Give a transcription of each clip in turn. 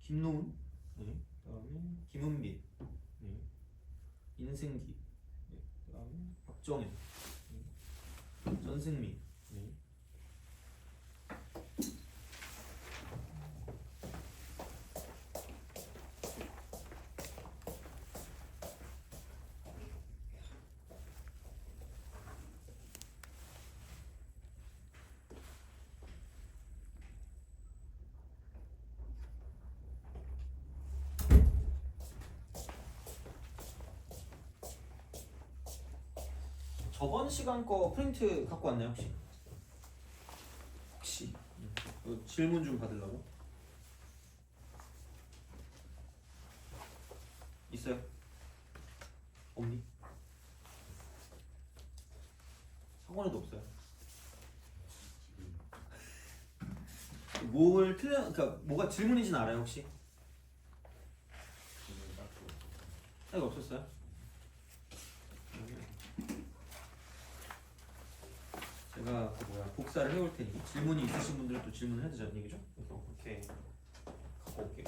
김노은, 네. 그다음에 김은빈, 네. 인승기, 네. 그다음에 박정현, 전승민. 네. 저번 시간 거 프린트 갖고 왔나요 혹시? 혹시 질문 좀 받으려고? 있어요? 없니? 상관에도 없어요. 뭘 틀려? 그러니까 뭐가 질문인지는 알아요 혹시? 딱 없었어요? 제가 그 뭐야 복사를 해올 테니 질문이 있으신 분들은 또 질문을 해야 되잖아요, 얘기죠? 그래서 그렇게 갖고 올게요.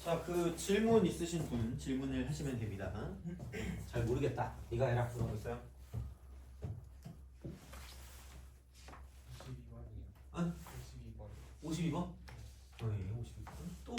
자, 그 질문 있으신 분 질문을 하시면 됩니다. 잘 모르겠다. 네가 해라. 그러고 있어요? 52번이요. 응? 52번. 52번? 네, 52번. 또?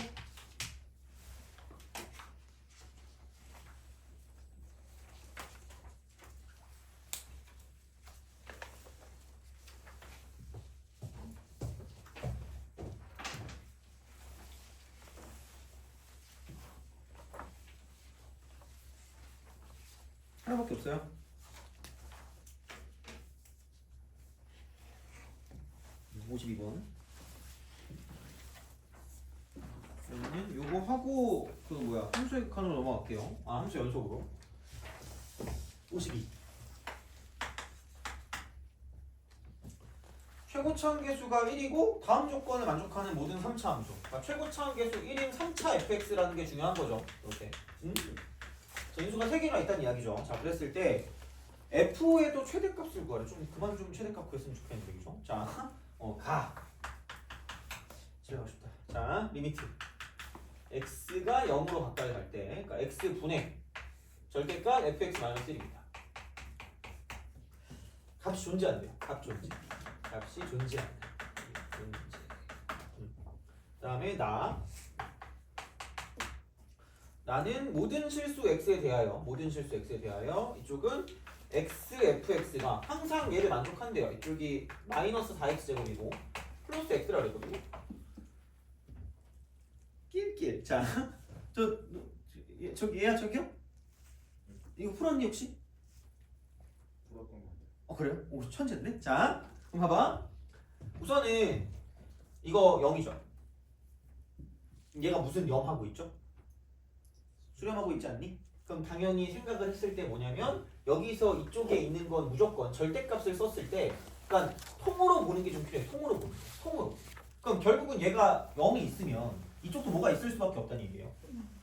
하나밖에 없어요? (52번) 그러면 요거 하고 그 뭐야 함수의 칸으로 넘어갈게요. 아 함수 연속으로 52. 최고차항 계수가 1이고 다음 조건을 만족하는 모든 3차 함수. 그러니까 최고차항 계수 1인 3차 fx라는 게 중요한 거죠. 이렇게. 자, 인수가 3개나 있다는 이야기죠. 자, 그랬을 때 f에도 최대값을 구하래. 좀 그만 좀 최대값 구했으면 좋겠는데, 그죠? 자, 가. 집에 가고 싶다. 자, 리미트. x가 0으로 가까이 갈 때, 그러니까 x 분의 절대값 fx-1입니다. 값이 존재한대요. 값 존재. 값이 존재한다. 존재. 그 다음에 나는 모든 실수 x에 대하여 이쪽은 xfx가 항상 얘를 만족한대요. 이쪽이 마이너스 4x 제곱이고 플러스 x라 그랬거든요. 낄낄. 자, 얘야 저기요? 이거 풀었니 혹시? 풀었던 건데. 그래요? 오 천재인데? 자, 그럼 봐봐. 우선은 이거 0이죠. 얘가 무슨 0 하고 있죠? 수렴하고 있지 않니? 그럼 당연히 생각을 했을 때 뭐냐면 여기서 이쪽에 있는 건 무조건 절대값을 썼을 때 그러니까 통으로 보는 게 좀 필요해. 통으로 보는 거. 통으로. 그럼 결국은 얘가 0이 있으면 이쪽도 뭐가 있을 수밖에 없다는 얘기예요.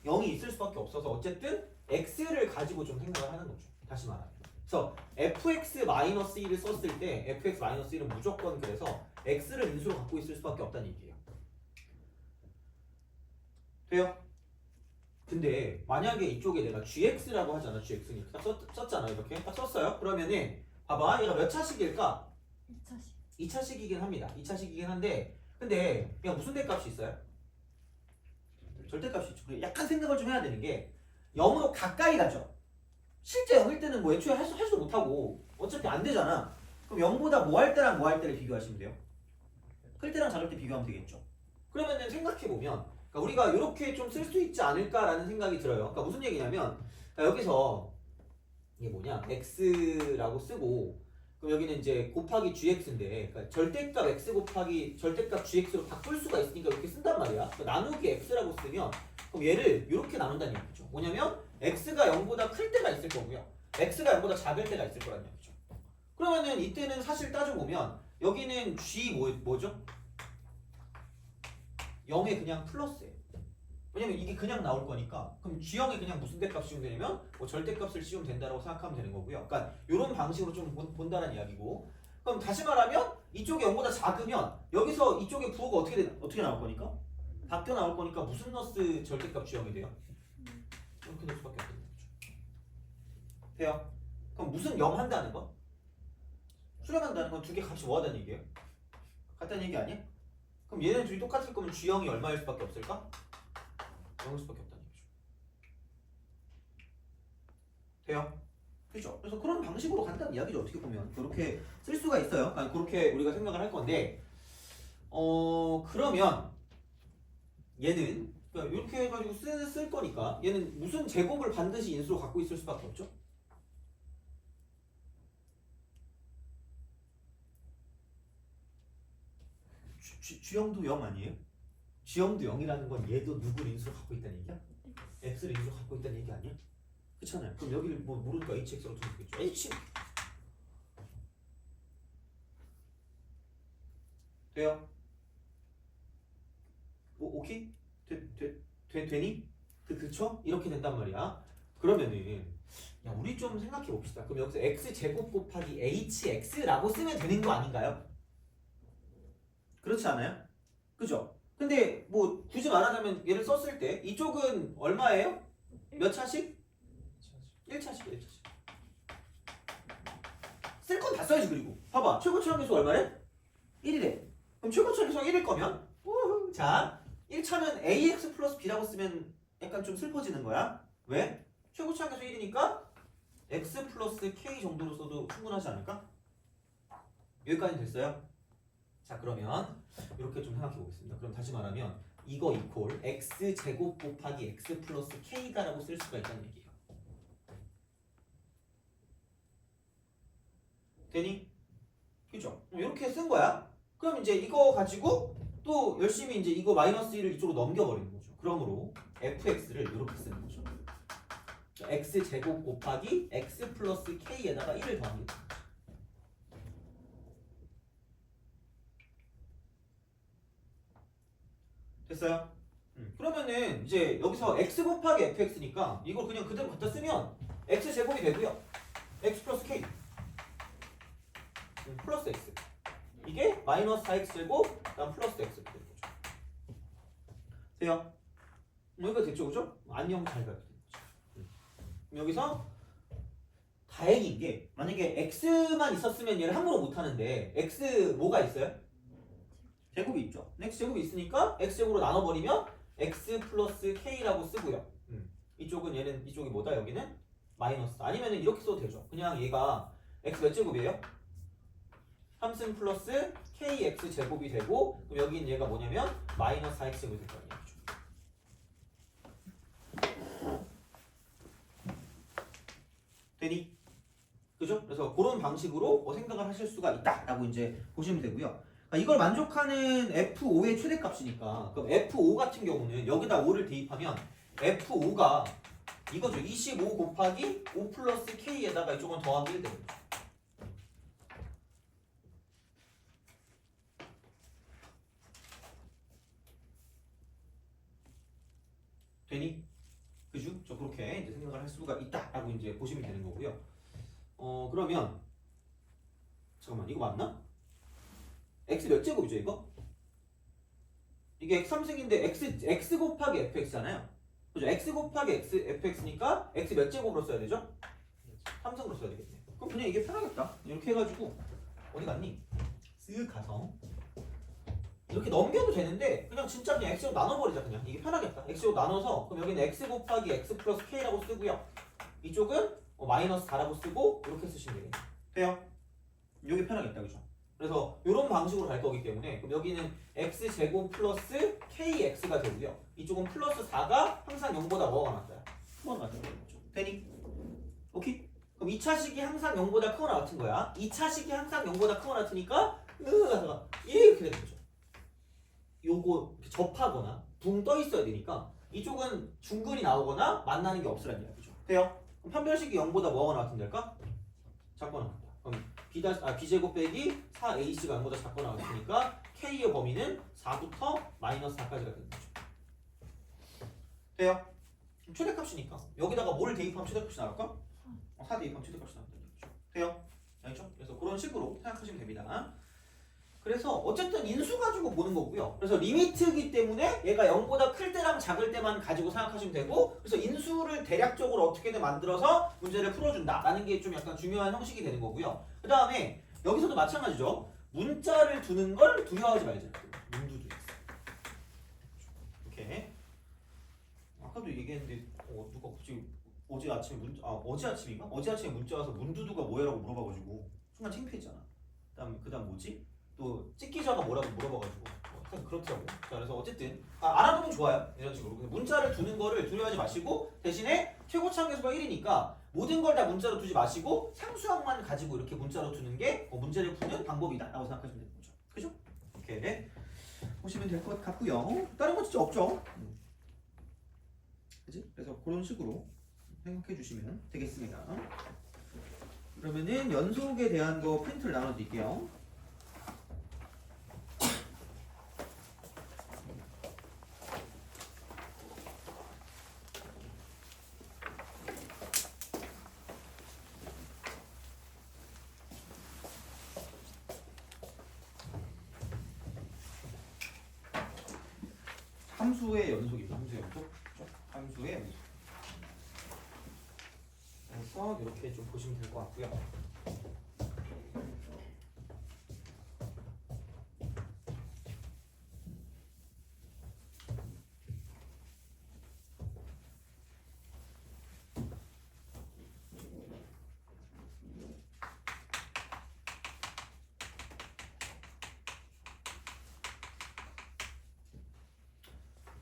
0이 있을 수밖에 없어서 어쨌든 x를 가지고 좀 생각을 하는 거죠. 다시 말하면. 그래서 fx-1을 썼을 때 fx-1은 무조건 그래서 x를 인수로 갖고 있을 수밖에 없다는 얘기예요. 돼요? 근데 만약에 이쪽에 내가 gx라고 하잖아. gx니까 딱 썼잖아. 이렇게 딱 썼어요. 그러면은 봐봐. 얘가 몇 차식일까? 2차식. 2차식이긴 합니다. 2차식이긴 한데 근데 그냥 무슨 대값이 있어요? 절대값이 있죠. 약간 생각을 좀 해야 되는 게 0으로 가까이 가죠. 실제 0일 때는 뭐 애초에 할수도 못하고 어차피 안 되잖아. 그럼 0보다 뭐 할 때랑 뭐 할 때를 비교하시면 돼요. 클 때랑 작을 때 비교하면 되겠죠. 그러면은 생각해보면 그러니까 우리가 이렇게 좀 쓸 수 있지 않을까라는 생각이 들어요. 그러니까 무슨 얘기냐면 그러니까 여기서 이게 뭐냐 x라고 쓰고 그럼 여기는 이제 곱하기 gx인데 그러니까 절대값 x 곱하기 절대값 gx로 바꿀 수가 있으니까 이렇게 쓴단 말이야. 그러니까 나누기 x라고 쓰면 그럼 얘를 이렇게 나눈다는 얘기죠. 뭐냐면 x가 0보다 클 때가 있을 거고요. x가 0보다 작을 때가 있을 거라는 얘기죠. 그러면은 이때는 사실 따져보면 여기는 g 뭐죠? 0에 그냥 플러스예요. 왜냐면 이게 그냥 나올 거니까 그럼 G형에 그냥 무슨 대값 씌우면 되냐면 뭐 절대값을 씌우면 된다고 생각하면 되는 거고요. 그러니까 이런 방식으로 좀 본다는 이야기고 그럼 다시 말하면 이쪽이 0보다 작으면 여기서 이쪽의 부호가 어떻게 나올 거니까? 바뀌어 나올 거니까 무슨 너스 절대값 G형이 돼요? 이렇게 될 수밖에 없는 거죠. 돼요? 그럼 무슨 0 한다는 거? 수렴한다는 건 두 개 값이 뭐 하다는 얘기예요? 같다는 얘기 아니야? 그럼 얘네 둘이 똑같을 거면 G형이 얼마일 수밖에 없을까? 0일 수밖에 없다는 얘기죠. 돼요? 그죠? 그래서 그런 방식으로 간다는 이야기죠. 어떻게 보면 그렇게 쓸 수가 있어요. 아니, 그렇게 우리가 생각을 할 건데 그러면 얘는 그러니까 이렇게 해가지고 쓸 거니까 얘는 무슨 제곱을 반드시 인수로 갖고 있을 수밖에 없죠. G형도 0 아니에요? G형도 0이라는 건 얘도 누구를 인수로 갖고 있다는 얘기야? X를 인수로 갖고 있다는 얘기 아니야? 그렇잖아요. 그럼 여기를 뭐 모르니까 HX로 두겠죠. H 돼요? 오케이? 되니? 그쵸? 이렇게 된단 말이야. 그러면은 야 우리 좀 생각해 봅시다. 그럼 여기서 x 제곱 곱하기 hx라고 쓰면 되는 거 아닌가요? 그렇지 않아요? 그죠? 근데 뭐 굳이 말하자면 얘를 썼을 때 이쪽은 얼마예요? 몇 차식? 1차식이야 1차식. 쓸 건 다 써야지. 그리고 봐봐 최고차항 계수 얼마래? 1이래. 그럼 최고차항 계수가 1일 거면 자 1차는 ax 플러스 b라고 쓰면 약간 좀 슬퍼지는 거야. 왜? 최고차항 계수 1이니까 x 플러스 k 정도로 써도 충분하지 않을까? 여기까지 됐어요? 자 그러면 이렇게 좀 생각해 보겠습니다. 그럼 다시 말하면 이거 이퀄 x 제곱 곱하기 x 플러스 k다라고 쓸 수가 있다는 얘기예요. 되니? 그죠? 이렇게 쓴 거야. 그럼 이제 이거 가지고 또 열심히 이제 이거 마이너스 1을 이쪽으로 넘겨버리는 거죠. 그러므로 fx를 이렇게 쓰는 거죠. x제곱 곱하기 x 플러스 k에다가 1을 더하는 게 됐어요? 그러면은 이제 여기서 x 곱하기 fx니까 이걸 그냥 그대로 갖다 쓰면 x제곱이 되고요. x 플러스 k 플러스 x 이게 마이너스 4x제곱 그다음 플러스 x 되는 거죠. 돼요? 여기가 됐죠, 그죠? 안녕 잘 가요. 여기서 다행인 게 만약에 x만 있었으면 얘를 함부로 못 하는데 x 뭐가 있어요? 제곱이 있죠. x 제곱이 있으니까 x 제곱으로 나눠버리면 x 플러스 k라고 쓰고요. 이쪽은 얘는 이쪽이 뭐다? 여기는 마이너스. 아니면 이렇게 써도 되죠. 그냥 얘가 x 몇 제곱이에요? 3승 플러스 kx 제곱이 되고 그럼 여기는 얘가 뭐냐면 마이너스 4x 제곱이 될 거 아니에요. 되니? 그죠? 그래서 그런 방식으로 생각을 하실 수가 있다라고 이제 보시면 되고요. 이걸 만족하는 F5의 최대값이니까 그럼 F5 같은 경우는 여기다 5를 대입하면 F5가 이거죠. 25 곱하기 5 플러스 K에다가 이쪽은 더하기 1 되는 거죠. 되니? 그죠? 저 그렇게 이제 생각을 할 수가 있다라고 이제 보시면 되는 거고요. 그러면 잠깐만 이거 맞나? x 몇 제곱이죠 이거? 이게 x 3승인데 x 곱하기 fx잖아요. 그죠? x 곱하기 fx니까 x 몇 제곱으로 써야 되죠? 3승으로 써야 되겠네. 그럼 그냥 이게 편하겠다. 이렇게 해가지고 어디 갔니? 쓱 가서 이렇게 넘겨도 되는데 그냥 진짜 그냥 x로 나눠버리자. 그냥 이게 편하겠다. x로 나눠서 그럼 여기는 x 곱하기 x 플러스 k라고 쓰고요. 이쪽은 마이너스 4라고 쓰고 이렇게 쓰시면 되겠네. 돼요? 이게 편하겠다. 그죠? 그래서 이런 방식으로 갈 거기 때문에 그럼 여기는 x제곱 플러스 kx가 되고요. 이쪽은 플러스 4가 항상 0보다 뭐가 많았어요? 크거나 같은 거죠. 되니? 오케이? 그럼 2차식이 항상 0보다 크거나 같은 거야. 2차식이 항상 0보다 크거나 같으니까 이렇게 되는 거죠. 요거 이렇게 접하거나 붕 떠 있어야 되니까 이쪽은 중근이 나오거나 만나는 게 없으란 이야기죠. 돼요? 그럼 판별식이 0보다 뭐가 같은 데일까? 작거나 같다. 그럼 b제곱 빼기 4ac가 0보다 작거나 같으니까 k의 범위는 4부터 마이너스 4까지가 되는 거죠. 돼요? 최대값이니까 여기다가 뭘 대입하면 최대값이 나올까? 4 대입하면 최대값이 나온다는 얘기죠. 돼요? 알죠? 그래서 그런 식으로 생각하시면 됩니다. 그래서 어쨌든 인수 가지고 보는 거고요. 그래서 리미트이기 때문에 얘가 0보다 클 때랑 작을 때만 가지고 생각하시면 되고 그래서 인수를 대략적으로 어떻게든 만들어서 문제를 풀어준다라는 게 좀 약간 중요한 형식이 되는 거고요. 그 다음에 여기서도 마찬가지죠. 문자를 두는 걸 두려워하지 말자. 문두두. 이렇게 아까도 얘기했는데 누가 갑자기 어제 아침인가? 어제 아침에 문자 와서 문두두가 뭐야라고 물어봐가지고 순간 창피했잖아. 그다음 뭐지? 또 찍기자가 뭐라고 물어봐가지고 약간 그렇더라고. 자, 그래서 어쨌든 알아두면 좋아요. 이런 식으로 문자를 두는 거를 두려워하지 마시고 대신에 최고차항 계수가 1이니까 모든 걸 다 문자로 두지 마시고 상수항만 가지고 이렇게 문자로 두는 게 문제를 푸는 방법이다라고 생각하시면 되는 거죠. 그죠? 이렇게 보시면 될 것 같고요. 다른 거 진짜 없죠. 그지? 그래서 그런 식으로 생각해 주시면 되겠습니다. 그러면은 연속에 대한 거 프린트를 나눠드릴게요. 함수의 연속입니다. 함수의 연속. 그렇죠? 함수의 연속. 그래서 이렇게 좀 보시면 될 것 같고요.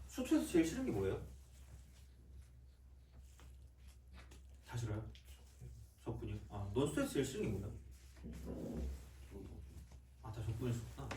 수투에서 제일 싫은 게 뭐예요? 다 싫어요? 적분이요? 넌 수투에서 제일 싫은 게 뭐야? 다 적분일 수 있구나.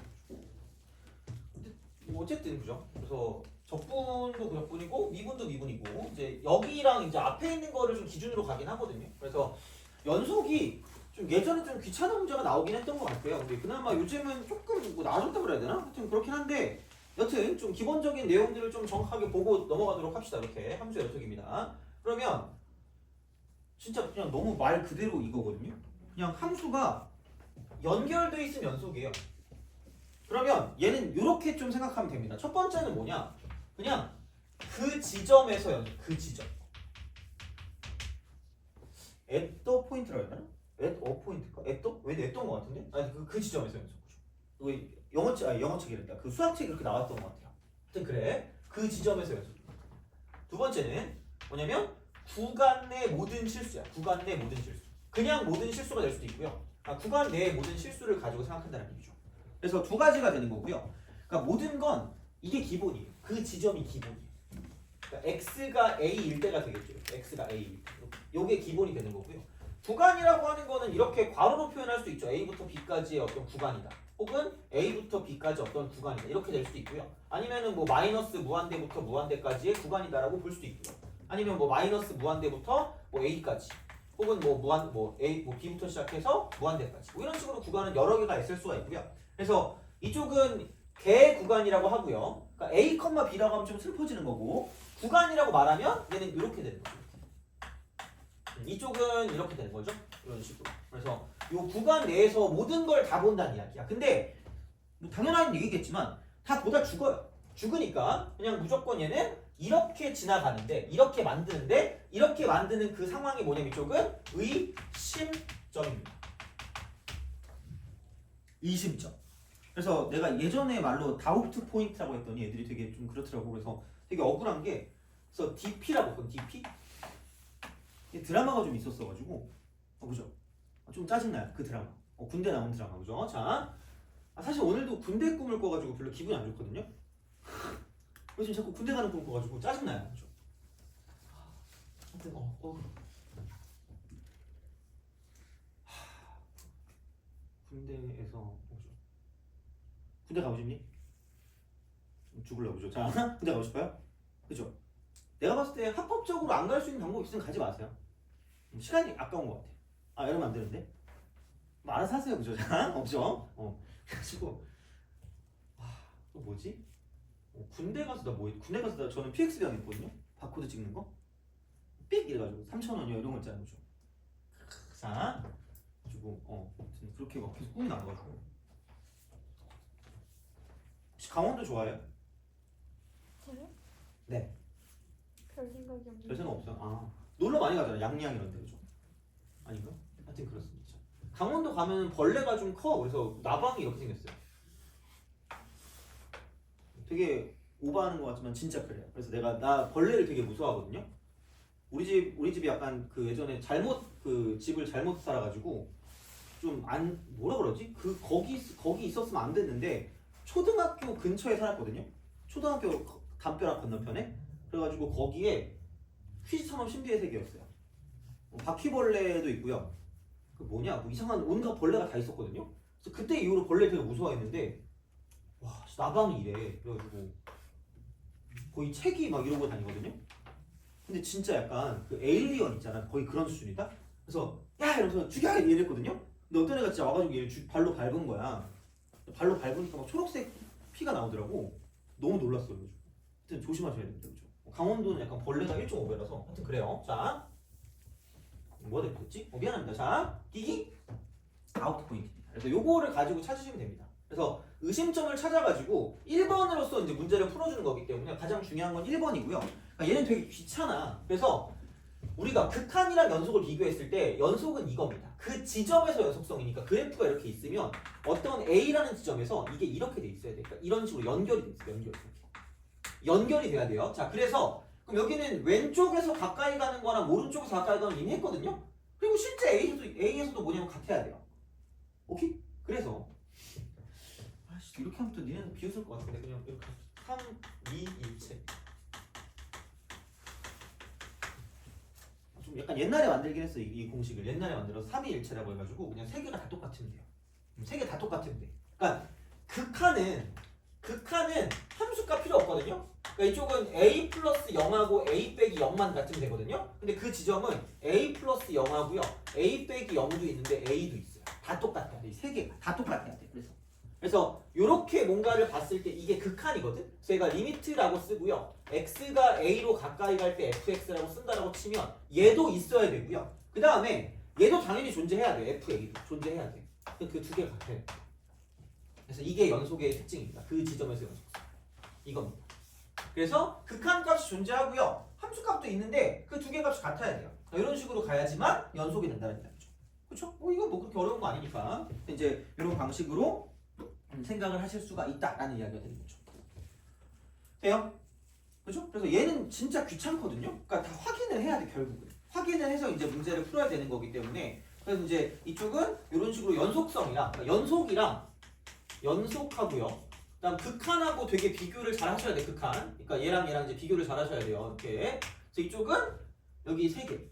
근데 뭐 어쨌든 그죠? 그래서 적분도 적분이고 미분도 미분이고 이제 여기랑 이제 앞에 있는 거를 좀 기준으로 가긴 하거든요. 그래서 연속이 좀 예전에 좀 귀찮은 문제가 나오긴 했던 것 같아요. 근데 그나마 요즘은 조금 뭐 나아졌다고 그래야 되나? 하여튼 그렇긴 한데 여튼 좀 기본적인 내용들을 좀 정확하게 보고 넘어가도록 합시다. 이렇게 함수 연속입니다. 그러면 진짜 그냥 너무 말 그대로 이거거든요. 그냥 함수가 연결돼 있으면 연속이에요. 그러면 얘는 이렇게 좀 생각하면 됩니다. 첫 번째는 뭐냐? 그냥 그 지점에서 연속, 그 지점. at the point라고 해야 되나? at a point일까? at the? 왜 at the 것 같은데? 아니 그 지점에서 연속이죠. 이거 영어책이랬다. 그 수학책이 그렇게 나왔던 것 같아요. 하여튼 그래. 그 지점에서 연속. 두 번째는 뭐냐면 구간 내 모든 실수야. 구간 내 모든 실수. 그냥 모든 실수가 될 수도 있고요. 구간 내의 모든 실수를 가지고 생각한다는 얘기죠. 그래서 두 가지가 되는 거고요. 그러니까 모든 건 이게 기본이에요. 그 지점이 기본이에요. 그러니까 x가 a일 때가 되겠죠. x가 a일 때. 요게 기본이 되는 거고요. 구간이라고 하는 거는 이렇게 괄호로 표현할 수도 있죠. a부터 b까지의 어떤 구간이다. 혹은 a부터 b까지 어떤 구간이다. 이렇게 될 수도 있고요. 아니면은 뭐 마이너스 무한대부터 무한대까지의 구간이다라고 볼 수도 있고요. 아니면 뭐 마이너스 무한대부터 뭐 a까지. 혹은 뭐 b부터 시작해서 무한대까지. 뭐 이런 식으로 구간은 여러 개가 있을 수가 있고요. 그래서 이쪽은 개 구간이라고 하고요. 그러니까 a, b라고 하면 좀 슬퍼지는 거고 구간이라고 말하면 얘는 이렇게 되는 거죠. 이쪽은 이렇게 되는 거죠. 이런 식으로. 그래서 이 구간 내에서 모든 걸 다 본다는 이야기야. 근데 뭐 당연한 얘기겠지만 다 보다 죽어요. 죽으니까 그냥 무조건 얘는 이렇게 지나가는데 이렇게 만드는데 이렇게 만드는 그 상황이 뭐냐면 이쪽은 의심점입니다. 의심점. 그래서 내가 예전에 말로 다우트 포인트라고 했더니 애들이 되게 좀 그렇더라고. 그래서 되게 억울한 게 그래서 DP라고 했거든. DP? 드라마가 좀 있었어가지고 그죠? 좀 짜증나요 그 드라마. 군대 나온 드라마 그죠? 자, 사실 오늘도 군대 꿈을 꿔가지고 별로 기분이 안 좋거든요. 요즘 자꾸 군대 가는 꿈 꿔가지고 짜증나요 그죠? 하여튼 군대에서 뭐죠? 군대 가고 싶니? 죽을라 그죠? 자, 군대 가고 싶어요? 그죠? 내가 봤을 때 합법적으로 안 갈 수 있는 방법 있으면 가지 마세요. 시간이 아까운 것 같아. 이러면 안 되는데. 뭐 알아서 하세요, 그죠? 자, 없죠? 그래가지고 또 뭐지? 군대 가서 군대 가서 저는 PX 당했거든요. 바코드 찍는 거. 삑 이래가지고 3,000원이요 이런 거 있잖아요, 그죠? 자, 가지고 그렇게 막 계속 꿈이 나가지고. 혹시 강원도 좋아해요? 저요? 네. 별 생각이 없는데. 별 생각 없어요. 놀러 많이 가잖아요. 양양 이런 데 그죠? 아닌가? 하여튼 그렇습니다. 강원도 가면 벌레가 좀 커. 그래서 나방이 이렇게 생겼어요. 되게 오버하는 것 같지만 진짜 그래요. 그래서 나 벌레를 되게 무서워하거든요. 우리 집이 약간 그 예전에 집을 잘못 살아가지고 좀 뭐라 그러지? 거기 있었으면 안 됐는데 초등학교 근처에 살았거든요. 초등학교 담벼락 건너편에. 그래가지고 거기에 퀴즈탐험 신비의 세계였어요. 바퀴벌레도 있고요. 뭐 이상한 온갖 벌레가 다 있었거든요. 그래서 그때 이후로 벌레 되게 무서워했는데 와 나방이 이래. 그래가지고 거의 책이 막 이러고 다니거든요. 근데 진짜 약간 그 에일리언 있잖아. 거의 그런 수준이다. 그래서 야 이러면서 죽여 이랬거든요. 근데 어떤 애가 진짜 와가지고 얘를 발로 밟은 거야. 발로 밟으니까 막 초록색 피가 나오더라고. 너무 놀랐어요. 하여튼 조심하셔야 됩니다. 그죠? 강원도는 약간 벌레가 1.5배라서 하여튼 그래요. 자, 뭐가 됐지? 미안합니다. 자, 기기 아웃 포인트입니다. 그래서 요거를 가지고 찾으시면 됩니다. 그래서 의심점을 찾아가지고 1번으로서 이제 문제를 풀어주는 거기 때문에 가장 중요한 건 1번이고요. 그러니까 얘는 되게 귀찮아. 그래서 우리가 극한이랑 연속을 비교했을 때 연속은 이겁니다. 그 지점에서 연속성이니까 그래프가 이렇게 있으면 어떤 A라는 지점에서 이게 이렇게 돼 있어야 돼. 그러니까 이런 식으로 연결이 돼 있어요. 연결이 돼야 돼요. 자, 그래서 그럼 여기는 왼쪽에서 가까이 가는 거랑 오른쪽에서 가까이 가는 이미 했거든요. 그리고 실제 A에서도 뭐냐면 같아야 돼요. 오케이? 그래서 이렇게 하면 또 니네는 비웃을 것 같은데 그냥 이렇게 3, 2, 1체 좀 약간 옛날에 만들긴 했어. 이 공식을 옛날에 만들어서 3위 1체라고 해가지고 그냥 세 개가 다 똑같으면 돼요. 세 개 다 똑같으면 돼. 그러니까 극한은 함수가 필요 없거든요. 그러니까 이쪽은 a 플러스 0하고 a 빼기 0만 같으면 되거든요. 근데 그 지점은 a 플러스 0하고요. a 빼기 0도 있는데 a도 있어요. 다 똑같아야 돼. 이 세 개가 다 똑같아야 돼. 그래서 이렇게 뭔가를 봤을 때 이게 극한이거든. 그래서 얘가 리미트라고 쓰고요. x가 a로 가까이 갈 때 fx라고 쓴다라고 치면 얘도 있어야 되고요. 그 다음에 얘도 당연히 존재해야 돼. fa도 존재해야 돼. 그 두 개가 같아요. 그래서 이게 연속의 특징입니다. 그 지점에서 연속성. 이겁니다. 그래서 극한값이 존재하고요. 함수값도 있는데 그 두 개 값이 같아야 돼요. 이런 식으로 가야지만 연속이 된다는 이야기죠. 그렇죠? 이거 뭐 그렇게 어려운 거 아니니까 이제 이런 방식으로 생각을 하실 수가 있다라는 이야기가 되는 거죠. 돼요? 그렇죠? 그래서 얘는 진짜 귀찮거든요. 그러니까 다 확인을 해야 돼 결국은. 확인을 해서 이제 문제를 풀어야 되는 거기 때문에 그래서 이제 이쪽은 이런 식으로 연속성이랑 그러니까 연속하고요. 그다음 극한하고 되게 비교를 잘 하셔야 돼. 극한. 그러니까 얘랑 이제 비교를 잘 하셔야 돼요. 이렇게. 그래서 이쪽은 여기 3개.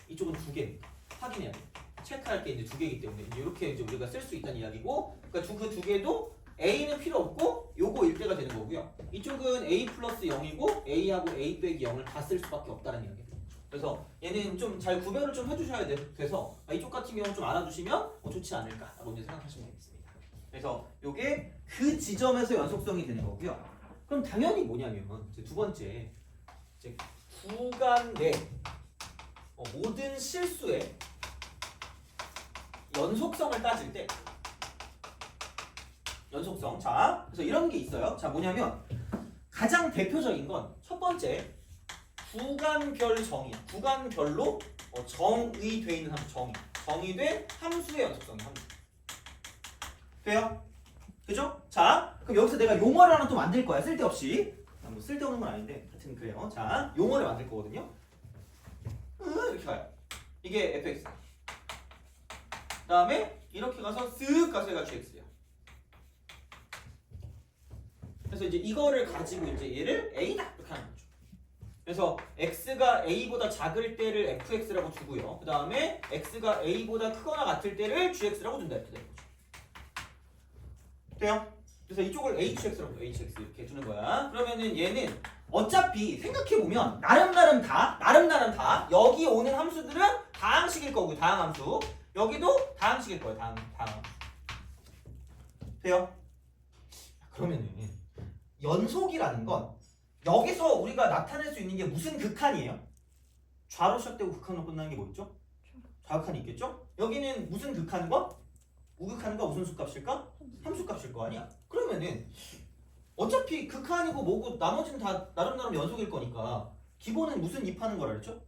이쪽은 2개. 확인해야 돼. 체크할 게 이제 2개이기 때문에 이렇게 이제 우리가 쓸 수 있다는 이야기고, 그러니까 그 2개도 a는 필요 없고 요거 일대가 되는 거고요. 이쪽은 a 플러스 0이고 a하고 a 빼기 0을 다 쓸 수밖에 없다는 이야기죠. 그래서 얘는 좀 잘 구별을 좀 해주셔야 돼서 이쪽 같은 경우 좀 알아두시면 좋지 않을까라고 이제 생각하시면 되겠습니다. 그래서 요게 그 지점에서 연속성이 되는 거고요. 그럼 당연히 뭐냐면 이제 두 번째 이제 구간 내 모든 실수의 연속성을 따질 때 연속성. 자, 그래서 이런 게 있어요. 자, 뭐냐면 가장 대표적인 건 첫 번째 구간별 정의야. 구간별로 정의돼 있는 함수. 정의된 함수의 연속성. 함수. 돼요? 그죠? 자, 그럼 여기서 내가 용어를 하나 또 만들 거야. 쓸데없이. 뭐 쓸데없는 건 아닌데 하여튼 그래요. 자, 용어를 만들 거거든요. 이렇게 가요. 이게 fx. 그 다음에 이렇게 가서 쓱 가서 얘가 gx야. 그래서 이제 이거를 가지고 이제 얘를 a다 이렇게 하는 거죠. 그래서 x가 a보다 작을 때를 fx라고 두고요. 그 다음에 x가 a보다 크거나 같을 때를 gx라고 둔다 이렇게 되는 거죠. 돼요? 그래서 이쪽을 hx라고 둬. hx 이렇게 두는 거야. 그러면은 얘는 어차피 생각해보면 나름 다 여기 오는 함수들은 다항식일 거고 다항함수. 여기도 다항식일 거예요. 다항함수. 돼요? 그러면은 연속이라는 건 여기서 우리가 나타낼 수 있는 게 무슨 극한이에요? 좌로 시작되고 극한으로 끝나는 게 뭐 있죠? 좌극한이 있겠죠? 여기는 무슨 극한과 우극한과 무슨 수값일까? 함수값일 거 아니야? 그러면은 어차피 극한이고 뭐고 나머지는 다 나름 연속일 거니까 기본은 무슨 입하는 거라 그랬죠?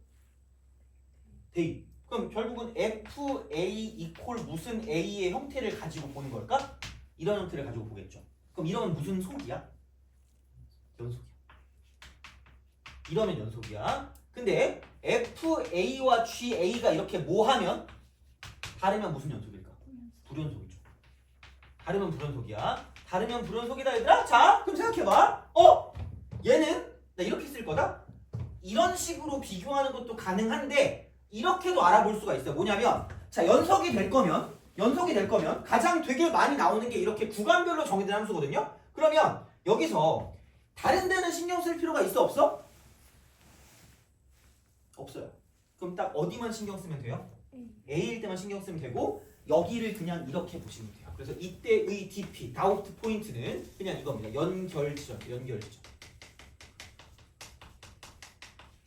대입. 그럼 결국은 FA 이퀄 무슨 A의 형태를 가지고 보는 걸까? 이런 형태를 가지고 보겠죠. 그럼 이러면 무슨 속이야? 연속이야. 이러면 연속이야. 근데 FA와 GA가 이렇게 뭐하면 다르면 무슨 연속일까? 불연속이죠. 다르면 불연속이야. 다르면 불연속이다 얘들아. 자, 그럼 생각해봐. 얘는 나 이렇게 쓸 거다. 이런 식으로 비교하는 것도 가능한데 이렇게도 알아볼 수가 있어요. 뭐냐면 자, 연속이 될 거면 가장 되게 많이 나오는 게 이렇게 구간별로 정의된 함수거든요. 그러면 여기서 다른 데는 신경 쓸 필요가 있어 없어? 없어요. 그럼 딱 어디만 신경 쓰면 돼요? A일 때만 신경 쓰면 되고 여기를 그냥 이렇게 보시면 돼요. 그래서 이때의 DP, 다우트 포인트는 그냥 이겁니다. 연결 지점.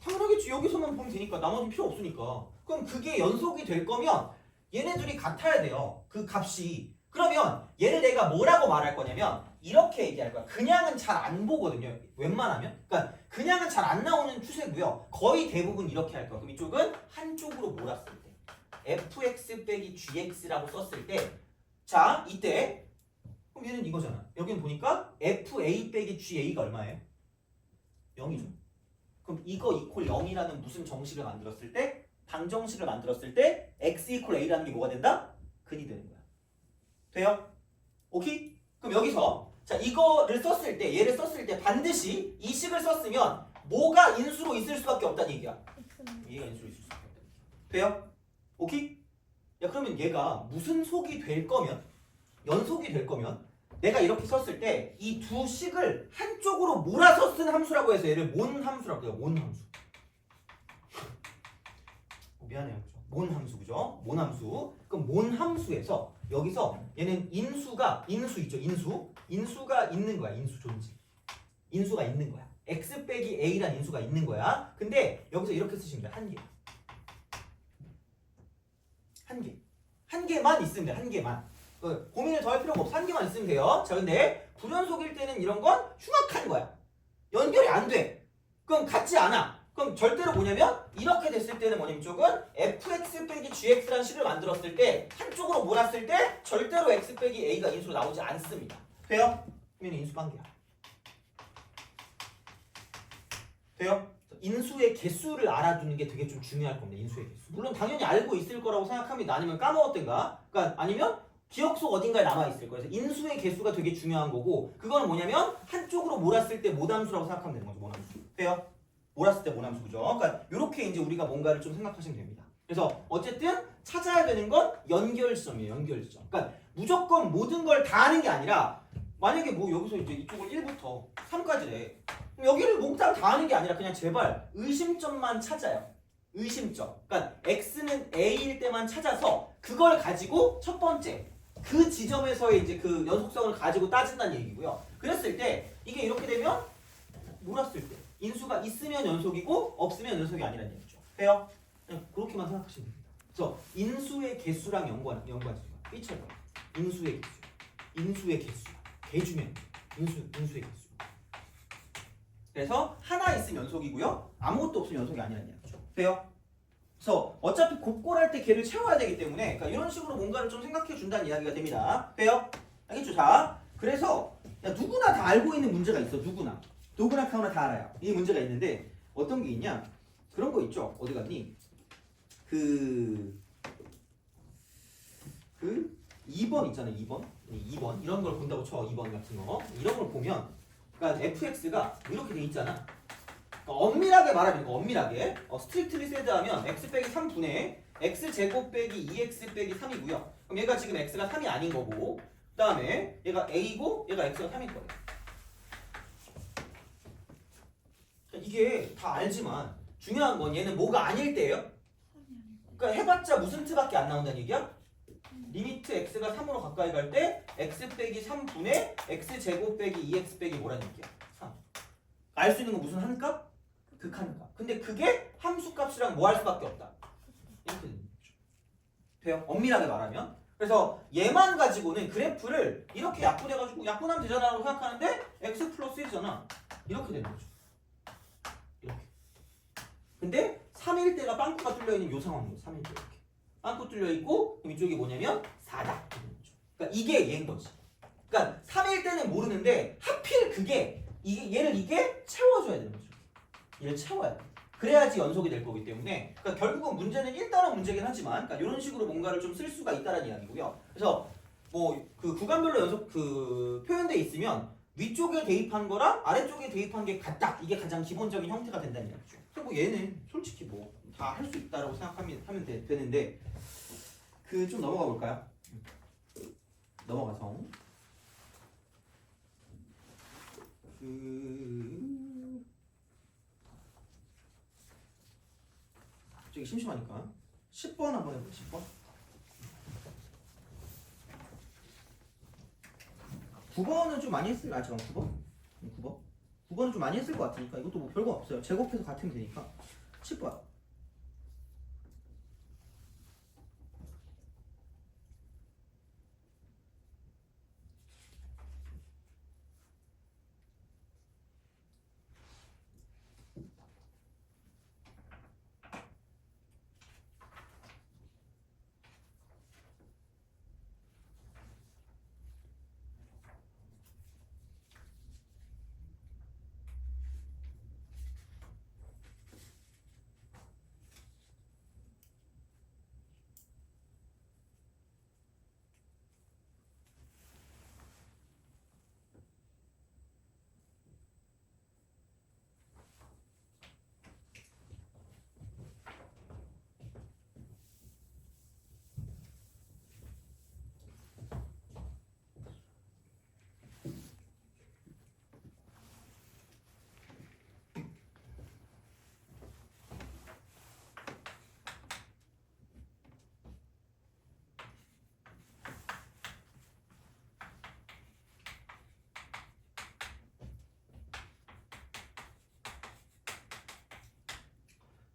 당연하겠지. 여기서만 보면 되니까 나머지는 필요 없으니까. 그럼 그게 연속이 될 거면 얘네들이 같아야 돼요. 그 값이. 그러면 얘를 내가 뭐라고 말할 거냐면 이렇게 얘기할 거야. 그냥은 잘 안 보거든요. 웬만하면. 그러니까 그냥은 잘 안 나오는 추세고요. 거의 대부분 이렇게 할 거야. 그럼 이쪽은 한쪽으로 몰았을 때 fx 빼기 gx라고 썼을 때 자, 이때 그럼 얘는 이거잖아. 여기는 보니까 fa 빼기 ga가 얼마예요? 0이죠. 그럼 이거 이퀄 0이라는 무슨 정식을 만들었을 때 방정식을 만들었을 때 x 이퀄 a라는 게 뭐가 된다? 근이 되는 거야. 돼요? 오케이? 그럼 여기서 자 이거를 썼을 때 얘를 썼을 때 반드시 이 식을 썼으면 뭐가 인수로 있을 수밖에 없다는 얘기야. 얘가 인수로 있을 수밖에 없다는 얘기야. 돼요? 오케이? 야 그러면 얘가 무슨 속이 될 거면 연속이 될 거면 내가 이렇게 썼을 때 이 두 식을 한쪽으로 몰아서 쓴 함수라고 해서 얘를 몬 함수라고 해요. 몬 함수. 미안해요. 그죠? 몬 함수 그죠? 몬 함수. 그럼 몬 함수에서 여기서 얘는 인수가 인수 있죠? 인수가 있는 거야. 인수 존재. 인수가 있는 거야. x 빼기 a란 인수가 있는 거야. 근데 여기서 이렇게 쓰시면 돼. 한 개. 한 개. 한 개만 있으면 돼. 한 개만. 고민을 더 할 필요가 없어. 한 개만 있으면 돼요. 자, 근데 불연속일 때는 이런 건 흉악한 거야. 연결이 안 돼. 그럼 같지 않아. 그럼 절대로 뭐냐면 이렇게 됐을 때는 뭐냐면 이쪽은 fx 빼기 gx라는 식을 만들었을 때 한쪽으로 몰았을 때 절대로 x 빼기 a가 인수로 나오지 않습니다. 돼요? 그러면 인수 관계야. 돼요? 인수의 개수를 알아두는 게 되게 좀 중요할 겁니다. 인수의 개수. 물론 당연히 알고 있을 거라고 생각합니다. 아니면 까먹었던가. 그러니까 아니면 기억 속 어딘가에 남아있을 거예요. 그래서 인수의 개수가 되게 중요한 거고 그거는 뭐냐면 한쪽으로 몰았을 때 모함수라고 생각하면 되는 거죠. 모함수. 돼요? 몰았을 때 모함수. 그죠? 그러니까 이렇게 이제 우리가 뭔가를 좀 생각하시면 됩니다. 그래서 어쨌든 찾아야 되는 건 연결점이에요. 연결점. 그러니까 무조건 모든 걸 다 하는 게 아니라 만약에 뭐 여기서 이제 이쪽을 1부터 3까지래. 여기를 몽땅 다 하는 게 아니라 그냥 제발 의심점만 찾아요. 의심점. 그러니까 x는 a일 때만 찾아서 그걸 가지고 첫 번째 그 지점에서의 이제 그 연속성을 가지고 따진다는 얘기고요. 그랬을 때 이게 이렇게 되면 몰았을 때 인수가 있으면 연속이고 없으면 연속이 아니라는 얘기죠. 돼요? 그냥 그렇게만 생각하시면 됩니다. 그래서 인수의 개수랑 연관지수가 B처럼 인수의 개수, 인수의 개수, 개주면 인수의 개수. 그래서 하나 있으면 연속이고요. 아무것도 없으면 연속이 아니라는 얘기죠. 돼요? 그래서 어차피 곱골할 때 걔를 채워야 되기 때문에 그러니까 이런 식으로 뭔가를 좀 생각해 준다는 이야기가 됩니다. 돼요? 알겠죠? 자, 그래서 야, 누구나 다 알고 있는 문제가 있어. 누구나 카우나 다 알아요. 이 문제가 있는데 어떤 게 있냐? 그런 거 있죠. 어디 갔니? 그 2번 있잖아요. 2번 이런 걸 본다고 쳐. 2번 같은 거 이런 걸 보면 그러니까 fx가 이렇게 돼 있잖아. 엄밀하게 말하면 엄밀하게 스트릭트리 세드하면 x 빼기 3분의 x 제곱 빼기 2x 빼기 3이고요. 그럼 얘가 지금 x가 3이 아닌 거고 그 다음에 얘가 a고 얘가 x가 3일 거예요. 이게 다 알지만 중요한 건 얘는 뭐가 아닐 때예요. 그러니까 해봤자 무슨 트밖에 안 나온다는 얘기야? 리미트 x가 3으로 가까이 갈 때 x 빼기 3분의 x 제곱 빼기 2x 빼기 뭐라는 얘기야? 3. 알 수 있는 건 무슨 한값? 극한값. 근데 그게 함수값이랑 뭐 할 수밖에 없다. 이렇게 되는 거죠. 돼요? 엄밀하게 말하면. 그래서 얘만 가지고는 그래프를 이렇게 약분해가지고 약분하면 되잖아라고 생각하는데 x 플러스 1이잖아. 이렇게 되는 거죠. 이렇게. 근데 3일 때가 빵꾸가 뚫려있는 요 상황이에요. 3일 때 이렇게. 빵꾸 뚫려있고 그럼 이쪽이 뭐냐면 4다. 그러니까 이게 얘인 거지. 그러니까 3일 때는 모르는데 하필 그게 얘를 이게 채워줘야 되는 거죠. 얘를 채워야 돼. 그래야지 연속이 될 거기 때문에 그러니까 결국은 문제는 1단원 문제긴 하지만 그러니까 이런 식으로 뭔가를 좀 쓸 수가 있다는 이야기고요. 그래서 뭐 그 구간별로 연속 그 표현돼 있으면 위쪽에 대입한 거랑 아래쪽에 대입한 게 같다. 이게 가장 기본적인 형태가 된다는 이야기죠. 그래서 뭐 얘는 솔직히 뭐 다 할 수 있다라고 생각하면 되는데 그 좀 넘어가 볼까요? 넘어가서 저기 심심하니까 10번 한번 해볼게요. 10번 9번은 좀 많이 했을 잠깐 9번은 좀 많이 했을 것 같으니까 이것도 뭐 별거 없어요. 제곱해서 같으면 되니까 10번